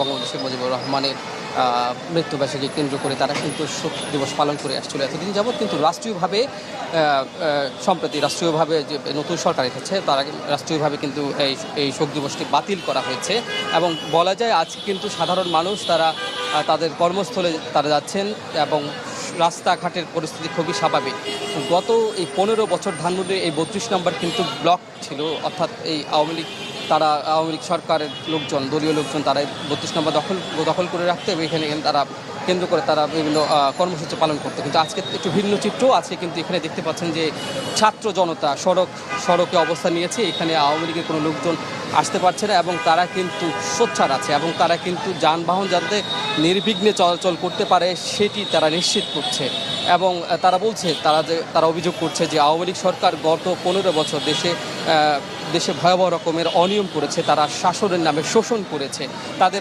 বঙ্গবন্ধু শেখ মুজিবুর রহমানের মৃত্যুবার্ষিকী কেন্দ্র করে তারা কিন্তু শোক দিবস পালন করে আসছিল এতদিন যাবৎ। কিন্তু রাষ্ট্রীয়ভাবে সম্প্রতি রাষ্ট্রীয়ভাবে যে নতুন সরকার এসেছে তারা রাষ্ট্রীয়ভাবে কিন্তু এই শোক দিবসটি বাতিল করা হয়েছে এবং বলা যায় আজ কিন্তু সাধারণ মানুষ তারা তাদের কর্মস্থলে তারা যাচ্ছেন এবং রাস্তাঘাটের পরিস্থিতি খুবই স্বাভাবিক। গত এই 15 বছর ধানমন্ডির এই 32 নম্বর কিন্তু ব্লক ছিল, অর্থাৎ এই আওয়ামী লীগ সরকারের লোকজন, দলীয় লোকজন তারা 32 নম্বর দখল করে রাখতে এবং এখানে তারা কেন্দ্র করে তারা বিভিন্ন কর্মসূচি পালন করতে। কিন্তু আজকে একটু ভিন্ন চিত্র আছে, কিন্তু এখানে দেখতে পাচ্ছেন যে ছাত্র জনতা সড়কে অবস্থান নিয়েছে। এখানে আওয়ামী লীগের কোনো লোকজন আসতে পারছে না এবং তারা কিন্তু সোচ্চার আছে এবং তারা কিন্তু যানবাহন যাতে নির্বিঘ্নে চলাচল করতে পারে সেটি তারা নিশ্চিত করছে। এবং তারা অভিযোগ করছে যে আওয়ামী লীগ সরকার গত 15 বছর দেশে ভয়াবহ রকমের অনিয়ম করেছে, তারা শাসনের নামে শোষণ করেছে। তাদের